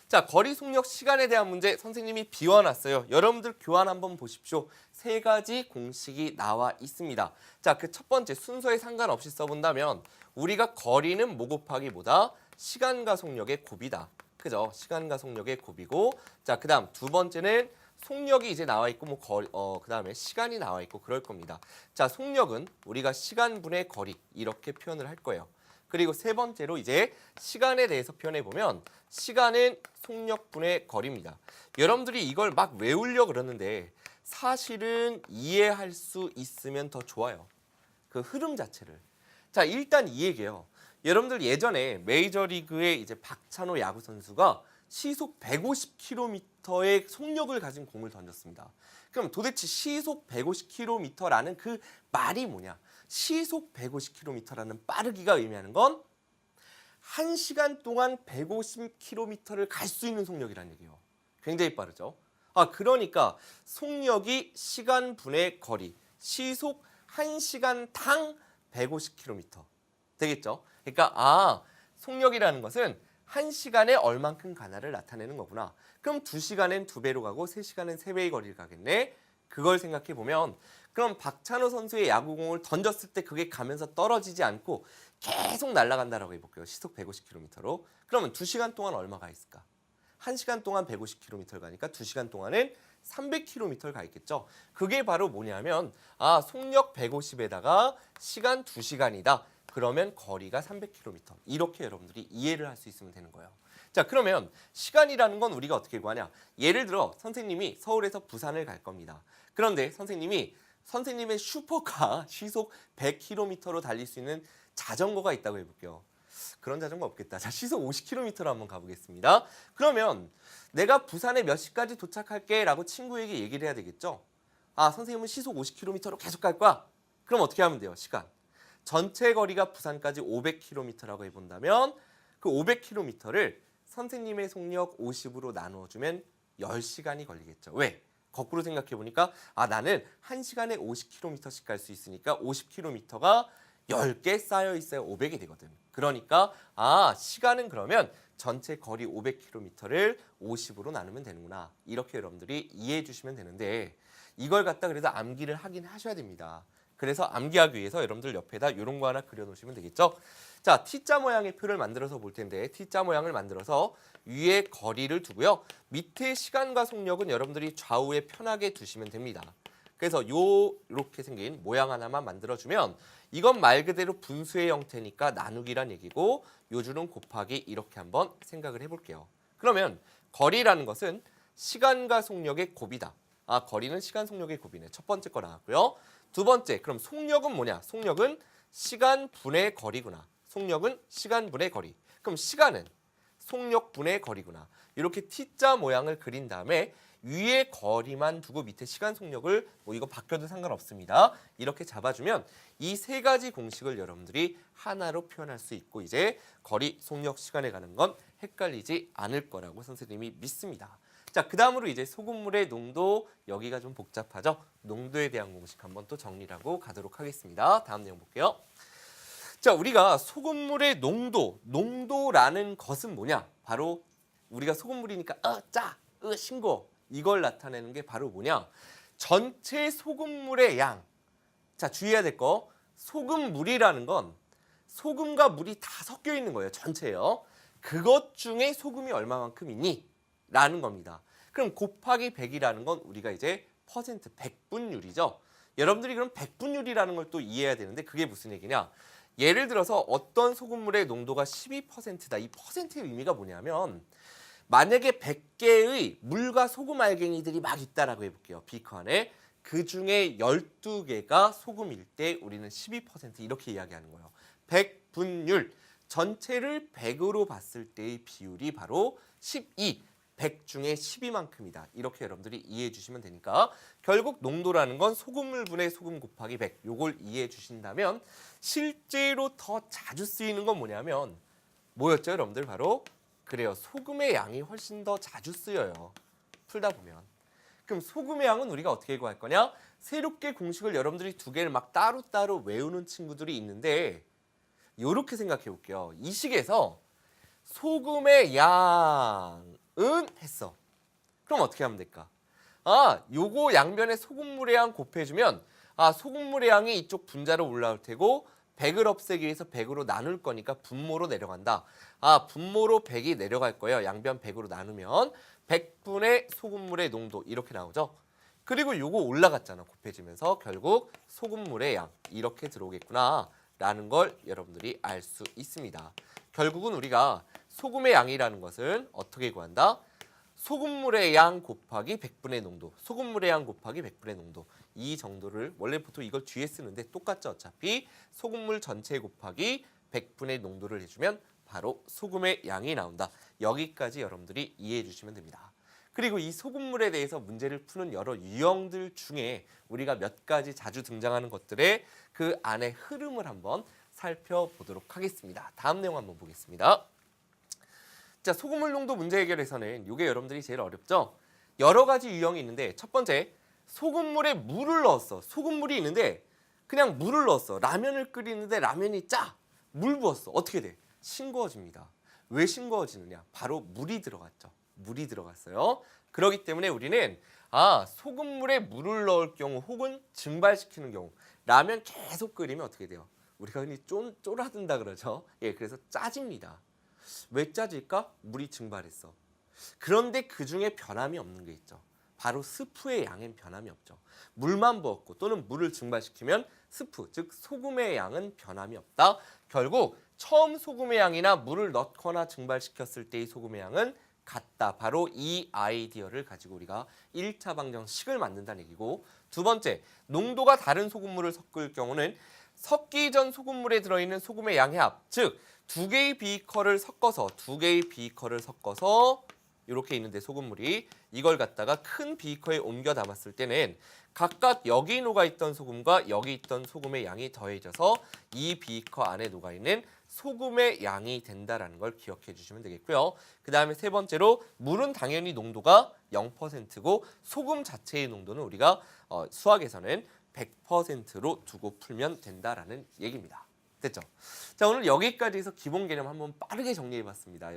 자, 거리 속력 시간에 대한 문제 선생님이 비워놨어요. 여러분들 교환 한번 보십시오. 세 가지 공식이 나와 있습니다. 자, 그 첫 번째 순서에 상관없이 써본다면 우리가 거리는 뭐 곱하기 뭐다? 시간과 속력의 곱이다. 그죠? 시간과 속력의 곱이고, 자, 그다음 두 번째는 속력이 이제 나와 있고 그다음에 시간이 나와 있고 그럴 겁니다. 자, 속력은 우리가 시간분의 거리 이렇게 표현을 할 거예요. 그리고 세 번째로 이제 시간에 대해서 표현해 보면 시간은 속력분의 거리입니다. 여러분들이 이걸 막 외우려고 그러는데 사실은 이해할 수 있으면 더 좋아요. 그 흐름 자체를. 자, 일단 이 얘기예요. 여러분들 예전에 메이저리그의 이제 박찬호 야구 선수가 시속 150km의 속력을 가진 공을 던졌습니다. 그럼 도대체 시속 150km라는 그 말이 뭐냐? 시속 150km라는 빠르기가 의미하는 건 1시간 동안 150km를 갈 수 있는 속력이라는 얘기예요. 굉장히 빠르죠. 그러니까 속력이 시간분의 거리, 시속 1시간당 150km 되겠죠. 그러니까 속력이라는 것은 1시간에 얼만큼 가나를 나타내는 거구나. 그럼 2시간엔 2배로 가고 3시간엔 3배의 거리를 가겠네. 그걸 생각해 보면 그럼 박찬호 선수의 야구공을 던졌을 때 그게 가면서 떨어지지 않고 계속 날아간다라고 해볼게요. 시속 150km로. 그러면 2시간 동안 얼마가 있을까? 1시간 동안 150km를 가니까 2시간 동안은 300km를 가 있겠죠. 그게 바로 뭐냐면 속력 150에다가 시간 2시간이다. 그러면 거리가 300km. 이렇게 여러분들이 이해를 할 수 있으면 되는 거예요. 자, 그러면 시간이라는 건 우리가 어떻게 구하냐? 예를 들어 선생님이 서울에서 부산을 갈 겁니다. 그런데 선생님의 슈퍼카 시속 100km로 달릴 수 있는 자전거가 있다고 해볼게요. 그런 자전거 없겠다. 자, 시속 50km로 한번 가보겠습니다. 그러면 내가 부산에 몇 시까지 도착할게 라고 친구에게 얘기를 해야 되겠죠. 선생님은 시속 50km로 계속 갈 거야. 그럼 어떻게 하면 돼요? 시간. 전체 거리가 부산까지 500km라고 해본다면 그 500km를 선생님의 속력 50으로 나누어주면 10시간이 걸리겠죠. 왜? 거꾸로 생각해보니까 나는 1시간에 50km씩 갈 수 있으니까 50km가 10개 쌓여 있어야 500이 되거든. 그러니까 시간은 그러면 전체 거리 500km를 50으로 나누면 되는구나. 이렇게 여러분들이 이해해 주시면 되는데 이걸 갖다 그래서 암기를 하긴 하셔야 됩니다. 그래서 암기하기 위해서 여러분들 옆에다 이런 거 하나 그려놓으시면 되겠죠. 자, T자 모양의 표를 만들어서 볼 텐데 T자 모양을 만들어서 위에 거리를 두고요. 밑에 시간과 속력은 여러분들이 좌우에 편하게 두시면 됩니다. 그래서 이렇게 생긴 모양 하나만 만들어주면 이건 말 그대로 분수의 형태니까 나누기란 얘기고 요 줄은 곱하기 이렇게 한번 생각을 해볼게요. 그러면 거리라는 것은 시간과 속력의 곱이다. 거리는 시간 속력의 곱이네. 첫 번째 거 나왔고요. 두 번째, 그럼 속력은 뭐냐? 속력은 시간 분의 거리구나. 속력은 시간 분의 거리. 그럼 시간은 속력 분의 거리구나. 이렇게 T자 모양을 그린 다음에 위에 거리만 두고 밑에 시간 속력을 이거 바뀌어도 상관없습니다. 이렇게 잡아주면 이 세 가지 공식을 여러분들이 하나로 표현할 수 있고 이제 거리, 속력, 시간에 가는 건 헷갈리지 않을 거라고 선생님이 믿습니다. 자, 그 다음으로 이제 소금물의 농도, 여기가 좀 복잡하죠? 농도에 대한 공식 한번 또 정리를 하고 가도록 하겠습니다. 다음 내용 볼게요. 자, 우리가 소금물의 농도라는 것은 뭐냐? 바로 우리가 소금물이니까 짜, 싱거 이걸 나타내는 게 바로 뭐냐? 전체 소금물의 양. 자, 주의해야 될 거, 소금물이라는 건 소금과 물이 다 섞여 있는 거예요. 전체요. 그것 중에 소금이 얼마만큼 있니? 라는 겁니다. 그럼 곱하기 100이라는 건 우리가 이제 퍼센트, 백분율이죠. 여러분들이 그럼 백분율이라는 걸 또 이해해야 되는데 그게 무슨 얘기냐? 예를 들어서 어떤 소금물의 농도가 12%다. 이 퍼센트의 의미가 뭐냐면 만약에 100개의 물과 소금 알갱이들이 막 있다라고 해볼게요. 비커 안에. 그 중에 12개가 소금일 때 우리는 12% 이렇게 이야기하는 거예요. 백분율. 전체를 100으로 봤을 때의 비율이 바로 12. 100 중에 12만큼이다. 이렇게 여러분들이 이해해 주시면 되니까 결국 농도라는 건 소금물 분의 소금 곱하기 100. 요걸 이해해 주신다면 실제로 더 자주 쓰이는 건 뭐냐면 뭐였죠, 여러분들? 바로 그래요. 소금의 양이 훨씬 더 자주 쓰여요. 풀다 보면. 그럼 소금의 양은 우리가 어떻게 구할 거냐? 새롭게 공식을 여러분들이 두 개를 막 따로따로 외우는 친구들이 있는데 이렇게 생각해 볼게요. 이 식에서 소금의 양 은 했어. 그럼 어떻게 하면 될까? 요거 양변에 소금물의 양 곱해주면 소금물의 양이 이쪽 분자로 올라올 테고 100을 없애기 위해서 100으로 나눌 거니까 분모로 내려간다. 분모로 100이 내려갈 거예요. 양변 100으로 나누면 100분의 소금물의 농도 이렇게 나오죠. 그리고 요거 올라갔잖아. 곱해지면서 결국 소금물의 양 이렇게 들어오겠구나 라는 걸 여러분들이 알 수 있습니다. 결국은 우리가 소금의 양이라는 것은 어떻게 구한다? 소금물의 양 곱하기 100분의 농도, 소금물의 양 곱하기 100분의 농도 이 정도를 원래 보통 이걸 뒤에 쓰는데 똑같죠. 어차피 소금물 전체 곱하기 100분의 농도를 해주면 바로 소금의 양이 나온다. 여기까지 여러분들이 이해해 주시면 됩니다. 그리고 이 소금물에 대해서 문제를 푸는 여러 유형들 중에 우리가 몇 가지 자주 등장하는 것들의 그 안의 흐름을 한번 살펴보도록 하겠습니다. 다음 내용 한번 보겠습니다. 자, 소금물 농도 문제 해결에서는 이게 여러분들이 제일 어렵죠. 여러 가지 유형이 있는데 첫 번째, 소금물에 물을 넣었어. 소금물이 있는데 그냥 물을 넣었어. 라면을 끓이는데 라면이 짜. 물 부었어. 어떻게 돼? 싱거워집니다. 왜 싱거워지느냐? 바로 물이 들어갔죠. 물이 들어갔어요. 그렇기 때문에 우리는 소금물에 물을 넣을 경우 혹은 증발시키는 경우 라면 계속 끓이면 어떻게 돼요? 우리가 흔히 쫄아든다 그러죠. 예, 그래서 짜집니다. 왜 짜질까? 물이 증발했어. 그런데 그 중에 변함이 없는 게 있죠. 바로 스프의 양엔 변함이 없죠. 물만 부었고 또는 물을 증발시키면 스프, 즉 소금의 양은 변함이 없다. 결국 처음 소금의 양이나 물을 넣거나 증발시켰을 때의 소금의 양은 같다. 바로 이 아이디어를 가지고 우리가 1차 방정식을 만든다는 얘기고, 두 번째, 농도가 다른 소금물을 섞을 경우는 섞기 전 소금물에 들어있는 소금의 양의 합, 즉 두 개의 비커를 섞어서 이렇게 있는데 소금물이 이걸 갖다가 큰 비커에 옮겨 담았을 때는 각각 여기 녹아있던 소금과 여기 있던 소금의 양이 더해져서 이 비커 안에 녹아있는 소금의 양이 된다라는 걸 기억해 주시면 되겠고요. 그 다음에 세 번째로 물은 당연히 농도가 0%고 소금 자체의 농도는 우리가 수학에서는 100%로 두고 풀면 된다라는 얘기입니다. 됐죠? 자, 오늘 여기까지 해서 기본 개념 한번 빠르게 정리해 봤습니다.